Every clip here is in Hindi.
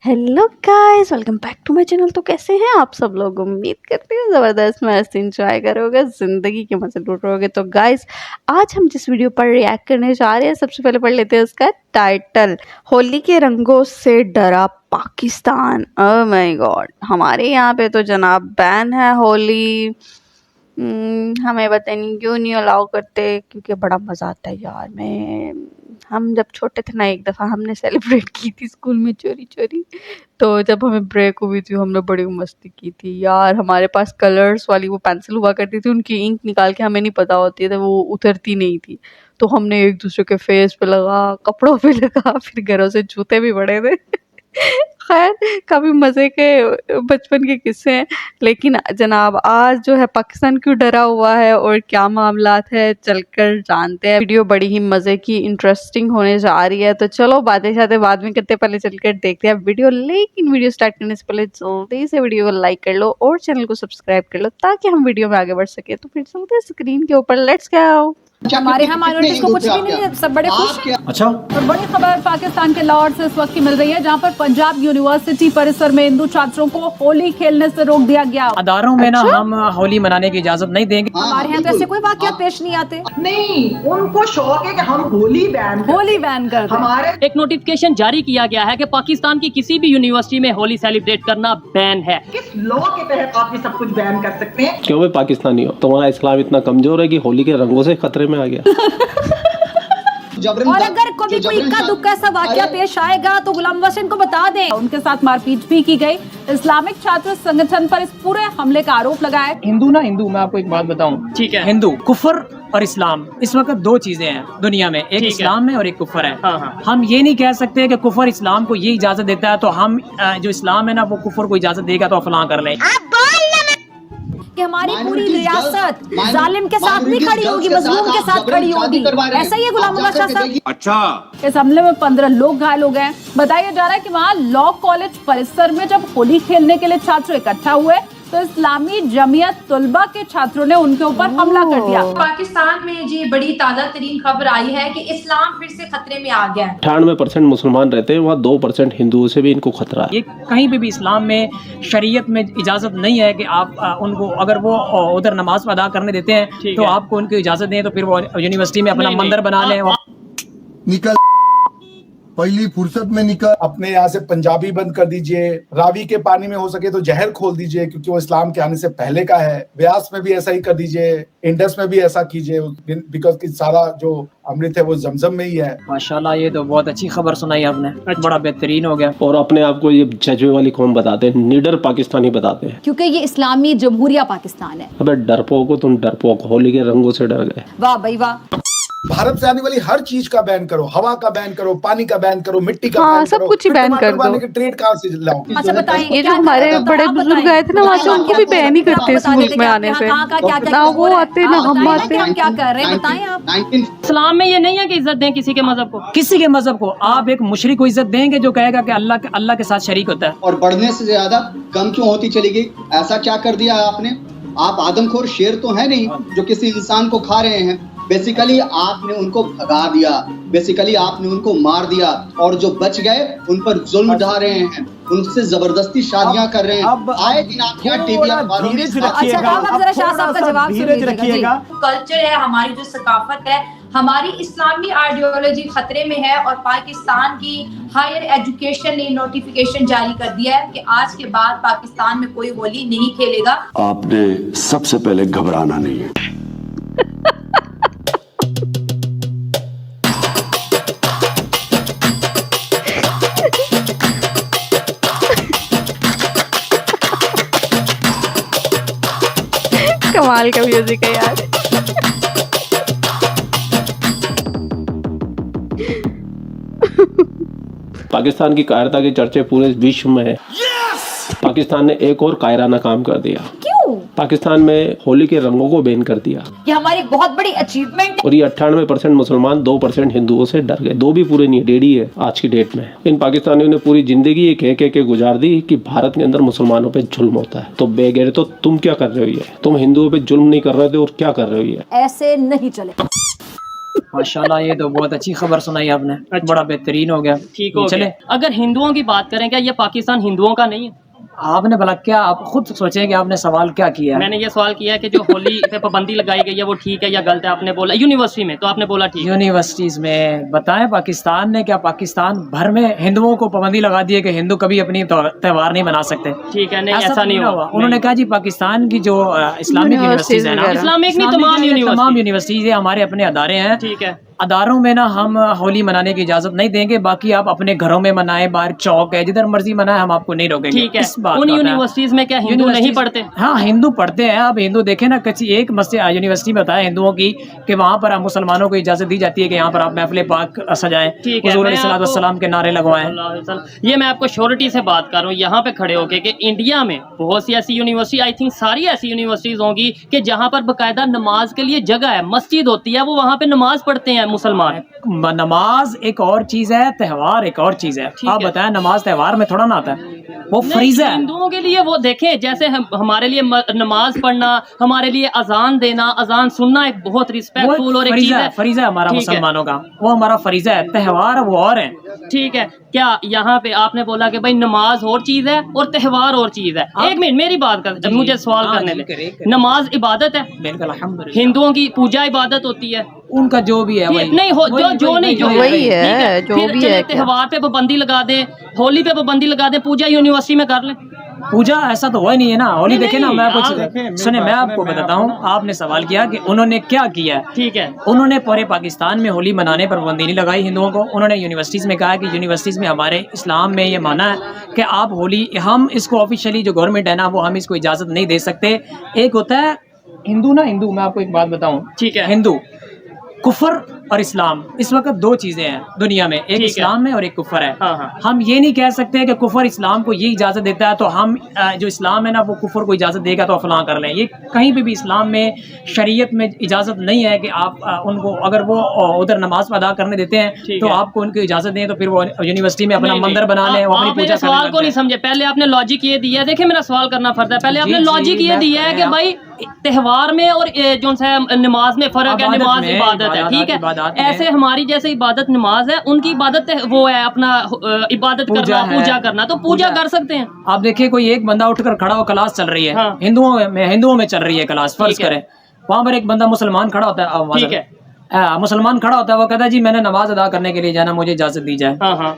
Hello guys, welcome back to my channel. तो कैसे हैं आप सब लोग? उम्मीद करते हैं ज़बरदस्त मस्त इंजॉय करोगे, ज़िंदगी के मज़े लूटोगे। तो गाइस, आज हम जिस वीडियो पर रिएक्ट करने जा रहे हैं, सबसे पहले पढ़ लेते हैं उसका टाइटल। होली के रंगों से डरा पाकिस्तान। ओह माय गॉड, हमारे यहाँ पे तो जनाब बैन है होली। हमें पता नहीं क्यों नहीं अलाउ करते, क्योंकि बड़ा मज़ा आता है यार। हम जब छोटे थे ना, एक दफ़ा हमने सेलिब्रेट की थी स्कूल में चोरी चोरी। तो जब हमें ब्रेक हुई थी, हमने बड़ी मस्ती की थी यार। हमारे पास कलर्स वाली वो पेंसिल हुआ करती थी, उनकी इंक निकाल के हमें नहीं पता होती थी, वो उतरती नहीं थी। तो हमने एक दूसरे के फेस पे लगा, कपड़ों पे लगा, फिर घरों से जूते भी पड़े थे। खैर, काफ़ी मज़े के बचपन के किस्से हैं। लेकिन जनाब आज जो है पाकिस्तान क्यों डरा हुआ है और क्या मामलात है, चलकर जानते हैं। वीडियो बड़ी ही मज़े की इंटरेस्टिंग होने जा रही है। तो चलो बातें शातें बाद में करते, पहले चलकर देखते हैं वीडियो। लेकिन वीडियो स्टार्ट करने से पहले जल्दी से वीडियो को लाइक कर लो और चैनल को सब्सक्राइब कर लो, ताकि हम वीडियो में आगे बढ़ सके। तो फिर चलते हैं स्क्रीन के ऊपर, लेट्स गो। हमारे यहाँ माइनॉरिटीज को कुछ भी नहीं है, सब बड़े खुश हैं। अच्छा, और बड़ी खबर पाकिस्तान के लाहौर से इस वक्त की मिल रही है, जहाँ पर पंजाब यूनिवर्सिटी परिसर में हिंदू छात्रों को होली खेलने से रोक दिया गया। अदारों में ना हम होली मनाने की इजाजत नहीं देंगे। हमारे यहाँ तो ऐसे कोई वाकया पेश नहीं आते। नहीं, उनको शौक है कि हम होली बैन कर दें। हमारे एक नोटिफिकेशन जारी किया गया है कि पाकिस्तान की किसी भी यूनिवर्सिटी में होली सेलिब्रेट करना बैन है। किस लॉ के तहत आप ये सब कुछ बैन कर सकते हैं? क्यों भाई पाकिस्तानी हो? तुम्हारा इस्लाम इतना कमजोर है कि होली के रंगों से खतरे में आ गया। और अगर कभी कोई इक्का दुक्का ऐसा वाकया पेश आएगा तो गुलाम वसीम को बता दें। उनके साथ मारपीट भी की गई। इस्लामिक छात्र संगठन पर इस पूरे हमले का आरोप लगाया। हिंदू ना हिंदू, मैं आपको एक बात बताऊं, ठीक है। हिंदू कुफर और इस्लाम इस वक्त दो चीजें हैं दुनिया में, एक इस्लाम है और एक कुफर है। हाँ। हम ये नहीं कह सकते कि कुफर इस्लाम को ये इजाजत देता है तो हम जो इस्लाम है ना वो कुफर को इजाजत देगा तो फलां कर लें। कि हमारी पूरी रियासत जालिम के साथ नहीं खड़ी होगी, मजलूम के साथ खड़ी होगी। ऐसा ही है गुलाम अहमद शाह साहब। अच्छा, इस हमले में 15 लोग घायल हो गए। बताया जा रहा है कि वहाँ लॉ कॉलेज परिसर में जब होली खेलने के लिए छात्र इकट्ठा हुए तो इस्लामी जमीयत तुलबा के छात्रों ने उनके ऊपर हमला कर दिया। पाकिस्तान में जी बड़ी ताज़ा तरीन खबर आई है कि इस्लाम फिर से खतरे में आ गया है। 98% मुसलमान रहते हैं, वहाँ 2% हिंदुओं से भी इनको खतरा है। ये कहीं पे भी इस्लाम में शरीयत में इजाजत नहीं है कि आप उनको अगर वो उधर नमाज अदा करने देते हैं तो आपको उनको इजाजत दें तो फिर वो यूनिवर्सिटी में अपना मंदिर बना लें। निकल पहली फुर्सत में निकल। अपने यहाँ से पंजाबी बंद कर दीजिए, रावी के पानी में हो सके तो जहर खोल दीजिए, क्योंकि वो इस्लाम के आने से पहले का है। व्यास में भी ऐसा ही कर दीजिए, इंडस में भी ऐसा कीजिए, बिकॉज की सारा जो अमृत है वो जमजम में ही है। माशाल्लाह, ये तो बहुत अच्छी खबर सुनाई आपने, बड़ा बेहतरीन हो गया। और अपने आप को ये जज्बे वाली कौम बताते हैं, निडर पाकिस्तानी बताते हैं, क्योंकि ये इस्लामी जमहूरिया पाकिस्तान है। अबे डरपोक हो तुम, डरपोक। होली के रंगों से डर गए। वाह भाई वाह। भारत से आने वाली हर चीज का बैन करो, हवा का बैन करो, पानी का बैन करो, मिट्टी का हाँ, बैन सब करो। कुछ ही बैन कर दो। ट्रेड कहाँ से लाओ? अच्छा बताइए, ये जो हमारे बड़े बुजुर्ग आए थे ना वहाँ से, उनको भी बैन ही करते इस मुल्क में आने से। ना वो आते ना हम आते। हम क्या कर रहे हैं बताएं आप। इस्लाम में ये नहीं है कि इज्जत दें किसी के मजहब को। किसी के मजहब को आप एक मुशरिक को इज्जत देंगे जो कहेगा कि अल्लाह के साथ शरीक होता है। और बढ़ने से ज्यादा कम क्यों होती चली गई? ऐसा क्या कर दिया आपने? आप आदमखोर शेर तो है नहीं जो किसी इंसान को खा रहे हैं। बेसिकली आपने उनको भगा दिया, बेसिकली आपने उनको मार दिया, और जो बच गए उन पर जुल्म ढा रहे हैं, उनसे जबरदस्ती शादियां कर रहे हैं। आए दिन आप यहाँ टीवी अखबारों में कल्चर है, हमारी जो सकाफत है, हमारी इस्लामी आइडियोलॉजी खतरे में है। और पाकिस्तान की हायर एजुकेशन ने नोटिफिकेशन जारी कर दिया है कि आज के बाद पाकिस्तान में कोई होली नहीं खेलेगा। आपने सबसे पहले घबराना नहीं है। कमाल का म्यूजिक है यार। पाकिस्तान की कायरता की चर्चे पूरे विश्व में है। पाकिस्तान ने एक और कायराना काम कर दिया। क्यों? पाकिस्तान में होली के रंगों को बैन कर दिया। ये हमारी बहुत बड़ी अचीवमेंट है। और ये 98% मुसलमान 2% हिंदुओं से डर गए। 2 भी पूरे नहीं, 1.5 ही है आज की डेट में। इन पाकिस्तानियों ने पूरी जिंदगी ये कह के गुजार दी कि भारत के अंदर मुसलमानों पे जुल्म होता है। तो बेगैर तो तुम क्या कर रहे हो? ये तुम हिंदुओं पे जुल्म नहीं कर रहे थे और क्या कर रहे हो? ये ऐसे नहीं चले। माशाल्लाह, ये तो बहुत अच्छी खबर सुनाई आपने। बड़ा बेहतरीन हो गया। ठीक हो चले। गया। अगर हिंदुओं की बात करें, क्या ये पाकिस्तान हिंदुओं का नहीं है? आपने भला क्या, आप खुद सोचें कि आपने सवाल क्या किया है। मैंने ये सवाल किया है कि जो होली पे पाबंदी लगाई गई है वो ठीक है या गलत है? आपने बोला यूनिवर्सिटी में, तो आपने बोला ठीक है। यूनिवर्सिटीज में बताएं, पाकिस्तान ने क्या पाकिस्तान भर में हिंदुओं को पाबंदी लगा दी है कि हिंदू कभी अपनी त्योहार नहीं मना सकते? ठीक है, नहीं ऐसा नहीं हुआ। उन्होंने कहा जी पाकिस्तान की जो इस्लामिक यूनिवर्सिटीज है ना, इस्लामिक नहीं, तमाम यूनिवर्सिटीज है, हमारे अपने अदारे हैं। ठीक है। अदारों में ना हम होली मनाने की इजाजत नहीं देंगे, बाकी आप अपने घरों में मनाएं, बाहर चौक है, जिधर मर्जी मनाएं, हम आपको नहीं रोकेंगे। ठीक है। इस बात उन का यूनिवर्सिटीज में क्या हिंदू नहीं पढ़ते? हाँ, हिंदू पढ़ते हैं। अब हिंदू देखे ना, किसी एक मस्जिद यूनिवर्सिटी में बताया हिंदुओं की कि वहाँ पर मुसलमानों को इजाजत दी जाती है कि यहाँ पर आप महफिल पाक सजाएं, हुजूर अलैहिस्सलाम के नारे लगवाएं। ये मैं आपको श्योरिटी से बात कर रहा हूँ यहाँ पे खड़े होके कि इंडिया में बहुत सी ऐसी यूनिवर्सिटी, आई थिंक सारी ऐसी यूनिवर्सिटीज होंगी कि जहाँ पर बाकायदा नमाज के लिए जगह है, मस्जिद होती है, वो वहाँ पे नमाज पढ़ते हैं मुसलमान। नमाज एक और चीज है, त्योहार एक और चीज है। आप बताएं, नमाज त्योहार में थोड़ा ना आता है, वो फरीज़ा है हिंदुओं के लिए। वो देखें, जैसे हमारे लिए नमाज पढ़ना, हमारे लिए अजान देना, अजान सुनना एक बहुत रिस्पेक्टफुल और एक चीज है, फरीज़ा है हमारा मुसलमानों का, वो हमारा फरीज़ा है। त्योहार वो और है। ठीक है। क्या यहाँ पे आपने बोला कि भाई नमाज और चीज है और त्योहार और चीज है? एक मिनट मेरी बात कर, मुझे सवाल करने दे। नमाज इबादत है, बिल्कुल अल्हम्दुलिल्लाह। हिंदुओं की पूजा इबादत होती है, उनका जो भी है वही नहीं हो, जो नहीं जो वही है, जो भी है। त्योहार पे पाबंदी लगा दे, होली पे पाबंदी लगा दे, पूजा यूनिवर्सिटी में कर ले। पूजा ऐसा तो हुआ नहीं है ना। होली देखे ना, मैं कुछ सुने, मैं आपको बताता हूँ। आपने सवाल किया कि उन्होंने क्या किया है। ठीक है। उन्होंने पूरे पाकिस्तान में होली मनाने पर पाबंदी नहीं लगाई हिंदुओं को। उन्होंने यूनिवर्सिटीज में कहा कि यूनिवर्सिटीज में हमारे इस्लाम में ये माना है कि आप होली, हम इसको ऑफिशियली जो गवर्नमेंट है ना, वो हम इसको इजाजत नहीं दे सकते। एक होता है हिंदू ना, हिंदू, मैं आपको एक बात बताऊँ। ठीक है। हिंदू, कुफर और इस्लाम, इस वक्त दो चीजें हैं दुनिया में, एक इस्लाम है और एक कुफर है। हाँ। हम ये नहीं कह सकते कि कुफर इस्लाम को ये इजाजत देता है तो हम जो इस्लाम है ना वो कुफर को इजाजत देगा तो फलां कर लें। ये कहीं पे भी इस्लाम में, शरीयत में इजाजत नहीं है कि आप उनको, अगर वो उधर नमाज अदा करने देते हैं तो आपको उनको इजाजत दें तो फिर वो यूनिवर्सिटी में अपना मंदिर बना लें, वो अपनी पूजा। सवाल को नहीं समझे, पहले आपने लॉजिक ये दिया है। देखिए मेरा सवाल करना फर्ज है, पहले आपने लॉजिक ये दिया है कि भाई त्योहार में और जो है नमाज में फर्क है, नमाज इबादत है। ठीक है। ऐसे हमारी जैसे इबादत नमाज है, उनकी इबादत वो है अपना इबादत करना, पूजा करना, तो पूजा कर सकते हैं। आप देखिए, कोई एक बंदा उठकर खड़ा हो, क्लास चल रही है, हाँ। हिंदुओं में चल रही है क्लास, फर्ज करें, वहां पर एक बंदा मुसलमान खड़ा होता है। ठीक है। मुसलमान खड़ा होता है, वो कहता है जी मैंने नमाज अदा करने के लिए जाना, मुझे इजाजत दी जाए। हाँ।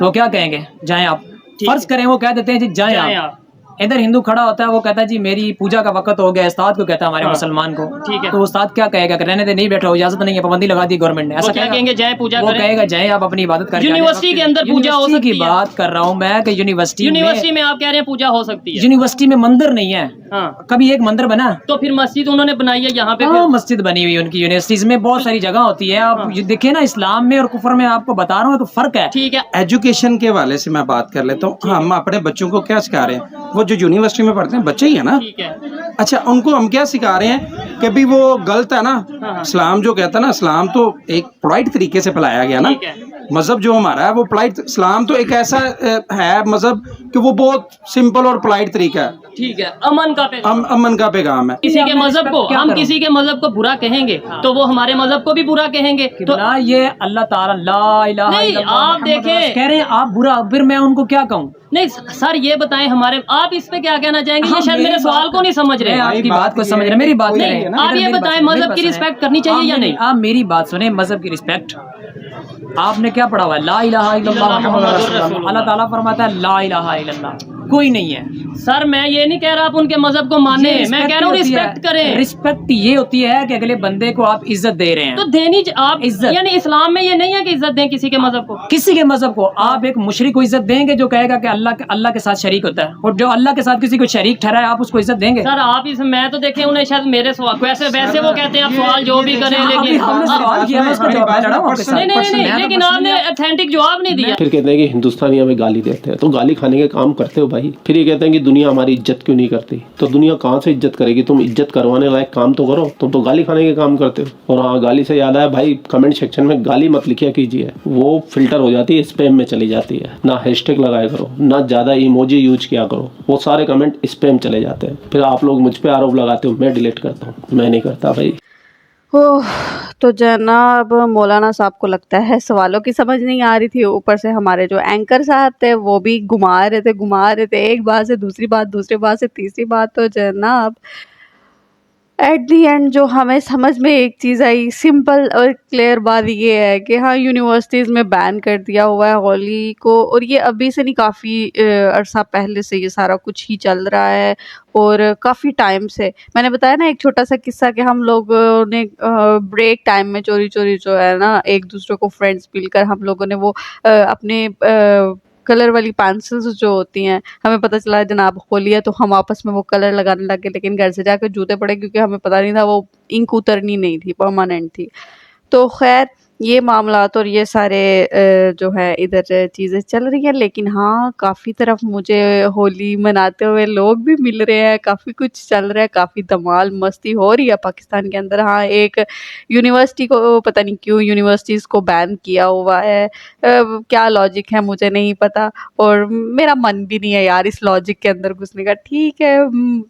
तो क्या कहेंगे? जाएं आप। फर्ज करें वो कह देते हैं जी जाएं आप। इधर हिंदू खड़ा होता है, वो कहता है जी मेरी पूजा का वक्त हो गया, उस्ताद को कहता है हमारे मुसलमान को। ठीक है। तो उस्ताद क्या कहेगा? रहने दे, नहीं बैठो, इजाजत नहीं है, पाबंदी लगा दी गवर्नमेंट ने। ऐसा क्या कहेंगे? जाए पूजा वो कहेगा जाए आप अपनी इबादत करें। यूनिवर्सिटी के अंदर पूजा हो सकती है। बात कर रहा हूँ मैं कि यूनिवर्सिटी में आप कह रहे हैं पूजा हो सकती है। यूनिवर्सिटी में मंदिर नहीं है। हाँ। कभी एक मंदिर बना तो फिर मस्जिद उन्होंने बनाई है यहाँ पे। मस्जिद बनी हुई उनकी यूनिवर्सिटीज में, बहुत सारी जगह होती है। आप देखिए ना, इस्लाम में और कुफर में आपको बता रहा हूँ तो फर्क है। ठीक है। एजुकेशन के हवाले से मैं बात कर लेता हूँ। हम अपने बच्चों को क्या सिखा रहे हैं? वो जो यूनिवर्सिटी में पढ़ते हैं बच्चे ही है ना। ठीक है। अच्छा, उनको हम क्या सिखा रहे हैं कि भी वो गलत है ना। इस्लाम जो कहता है ना, इस्लाम तो एक पोलाइट तरीके से फैलाया गया ना। मजहब जो हमारा है वो पोलाइट, इस्लाम तो एक ऐसा है मजहब कि वो बहुत सिंपल और पोलाइट तरीका है। ठीक है। अमन का पैगाम है। किसी के मजहब को, हम किसी के मजहब को बुरा कहेंगे तो वो हमारे मजहब को भी बुरा कहेंगे। तो ये अल्लाह ताला ला इलाहा इल्लल्लाह, आप देखें, कह रहे हैं आप बुरा, फिर मैं उनको क्या कहूँ? नहीं सर, ये बताएं हमारे, आप इस पे क्या कहना चाहेंगे? ये शायद मेरे सवाल को नहीं समझ रहे। आपकी बात को समझ रहे, मेरी बात नहीं। आप ये बताएं, मजहब की रिस्पेक्ट करनी चाहिए या नहीं? आप मेरी बात सुने, मजहब की रिस्पेक्ट आपने क्या पढ़ा हुआ है? ला इलाहा इल्लल्लाह मुहम्मद रसूलुल्लाह। अल्लाह ताला फरमाता है ला इलाहा इल्लल्लाह, कोई नहीं है। सर मैं ये नहीं कह रहा आप उनके मजहब को माने, मैं कह रहा हूँ रिस्पेक्ट करें। रिस्पेक्ट ये होती है कि अगले बंदे को आप इज्जत दे रहे हैं, तो देनी आप इज्जत, यानी इस्लाम में ये नहीं है कि इज्जत दें किसी के मजहब को। किसी के मजहब को आप एक मुशरिक को इज्जत देंगे जो कहेगा कि अल्लाह के साथ शरीक होता है, और जो अल्लाह के साथ किसी को शरीक ठहराए आप उसको इज्जत देंगे? सर आप इस, मैं तो देखे उन्हें शायद मेरे सवाल वैसे वो कहते हैं आप सवाल जो भी करें, लेकिन नहीं, लेकिन आपने ऑथेंटिक जवाब नहीं दिया। फिर कहते हैं कि हिंदुस्तानी हमें गाली देते हैं, तो गाली खाने के काम करते हो भाई। फिर ये कहते हैं कि दुनिया हमारी इज्जत क्यों नहीं करती, तो दुनिया कहाँ से इज्जत करेगी? तुम इज्जत करवाने लायक काम तो करो, तुम तो गाली खाने के काम करते हो। और हाँ, गाली से याद आया भाई, कमेंट सेक्शन में गाली मत लिखिया कीजिए, वो फिल्टर हो जाती है, स्पैम में चली जाती है। ना हैशटैग लगाया करो, ना ज्यादा इमोजी यूज किया करो, वो सारे कमेंट स्पैम चले जाते हैं। फिर आप लोग मुझ पे आरोप लगाते हो, मैं डिलीट करता हूँ, मैं नहीं करता भाई। ओह! तो जनाब मौलाना साहब को लगता है सवालों की समझ नहीं आ रही थी, ऊपर से हमारे जो एंकर साहब थे वो भी घुमा रहे थे एक बात से दूसरी बात, दूसरी बात से तीसरी बात। तो जनाब एट दी एंड जो हमें समझ में एक चीज़ आई, सिंपल और क्लियर बात ये है कि हाँ, यूनिवर्सिटीज़ में बैन कर दिया हुआ है होली को, और ये अभी से नहीं, काफ़ी अरसा पहले से ये सारा कुछ ही चल रहा है और काफ़ी टाइम से। मैंने बताया ना एक छोटा सा किस्सा कि हम लोगों ने ब्रेक टाइम में चोरी चोरी जो है ना एक दूसरे को फ्रेंड्स मिलकर हम लोगों ने वो अपने कलर वाली पेंसिल्स जो होती हैं, हमें पता चला जनाब होली है तो हम आपस में वो कलर लगाने लगे, लेकिन घर से जाकर जूते पड़े क्योंकि हमें पता नहीं था वो इंक उतरनी नहीं थी, परमानेंट थी। तो खैर ये मामलात और ये सारे जो है इधर चीज़ें चल रही हैं, लेकिन हाँ काफ़ी तरफ मुझे होली मनाते हुए लोग भी मिल रहे हैं, काफ़ी कुछ चल रहा है, काफ़ी धमाल मस्ती हो रही है पाकिस्तान के अंदर। हाँ, एक यूनिवर्सिटी को पता नहीं क्यों यूनिवर्सिटीज़ को बैन किया हुआ है, क्या लॉजिक है मुझे नहीं पता, और मेरा मन भी नहीं है यार इस लॉजिक के अंदर घुसने का। ठीक है,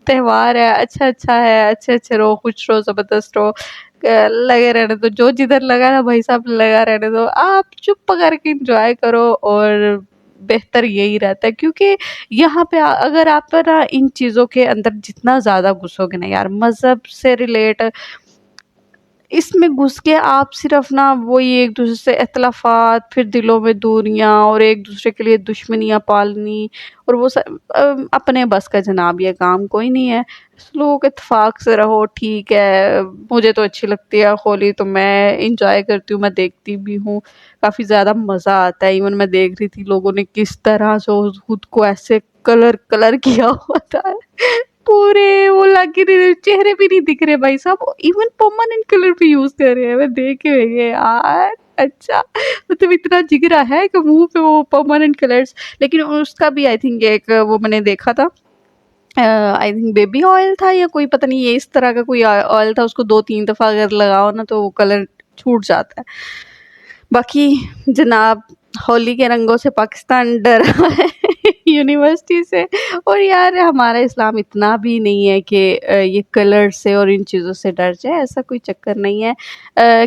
त्यौहार है, अच्छा है, अच्छे रहो, खुश रहो, ज़बरदस्त रहो, लगे रहने दो, जो जिधर लगा ना भाई साहब लगा रहने दो, आप चुप करके एंजॉय करो, और बेहतर यही रहता है। क्योंकि यहाँ पे अगर आप ना इन चीज़ों के अंदर जितना ज़्यादा घुसोगे ना यार, मज़हब से रिलेट इसमें घुस के आप सिर्फ ना वही एक दूसरे से इख्तलाफात, फिर दिलों में दूरियां और एक दूसरे के लिए दुश्मनियां पालनी, और वो सब अपने बस का जनाब ये काम कोई नहीं है। लोग इत्तेफाक से रहो, ठीक है। मुझे तो अच्छी लगती है होली, तो मैं इंजॉय करती हूँ, मैं देखती भी हूँ, काफ़ी ज़्यादा मज़ा आता है। इवन मैं देख रही थी लोगों ने किस तरह से खुद को ऐसे कलर किया हुआ था, पूरे वो लगे नहीं, चेहरे भी नहीं दिख रहे भाई साहब, इवन परमानेंट कलर भी यूज कर रहे हैं। मैं देख के यार अच्छा, मतलब इतना जिगरा है कि मुंह पे वो परमानेंट कलर्स। लेकिन उसका भी आई थिंक एक वो मैंने देखा था, आई थिंक बेबी ऑयल था या कोई पता नहीं, ये इस तरह का कोई ऑयल था, उसको 2-3 दफ़ा अगर लगाओ ना तो वो कलर छूट जाता है। बाकी जनाब होली के रंगों से पाकिस्तान डरा है यूनिवर्सिटी से, और यार हमारा इस्लाम इतना भी नहीं है कि ये कलर से और इन चीज़ों से डर जाए, ऐसा कोई चक्कर नहीं है।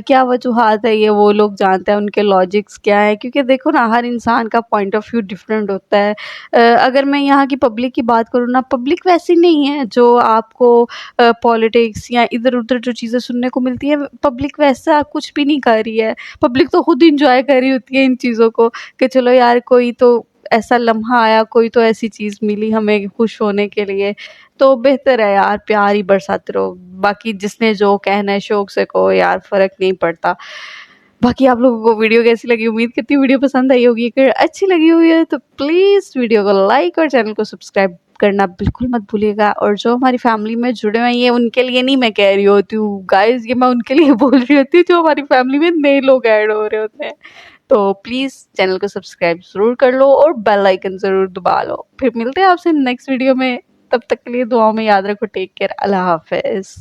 क्या वजूहात है ये वो लोग जानते हैं, उनके लॉजिक्स क्या है, क्योंकि देखो ना हर इंसान का पॉइंट ऑफ व्यू डिफरेंट होता है। अगर मैं यहाँ की पब्लिक की बात करूँ ना, पब्लिक वैसी नहीं है जो आपको पॉलिटिक्स या इधर उधर जो चीज़ें सुनने को मिलती है, पब्लिक वैसा कुछ भी नहीं कर रही है। पब्लिक तो खुद इंजॉय कर रही होती है इन चीज़ों को कि चलो यार कोई तो ऐसा लम्हा आया, कोई तो ऐसी चीज़ मिली हमें खुश होने के लिए, तो बेहतर है यार प्यार ही बरसाते रहो। बाकी जिसने जो कहना है शौक से कहो यार, फ़र्क नहीं पड़ता। बाकी आप लोगों को वीडियो कैसी लगी, उम्मीद करती हूँ वीडियो पसंद आई होगी। अगर अच्छी लगी हुई है तो प्लीज़ वीडियो को लाइक और चैनल को सब्सक्राइब करना बिल्कुल मत भूलिएगा। और जो हमारी फैमिली में जुड़े हुए हैं, ये उनके लिए नहीं मैं कह रही होती हूँ गाइज, ये मैं उनके लिए बोल रही होती हूँ जो हमारी फैमिली में नए लोग ऐड हो रहे होते हैं। तो प्लीज़ चैनल को सब्सक्राइब ज़रूर कर लो और बेल आइकन ज़रूर दबा लो। फिर मिलते हैं आपसे नेक्स्ट वीडियो में, तब तक के लिए दुआओं में याद रखो। टेक केयर, अल्लाह हाफिज़।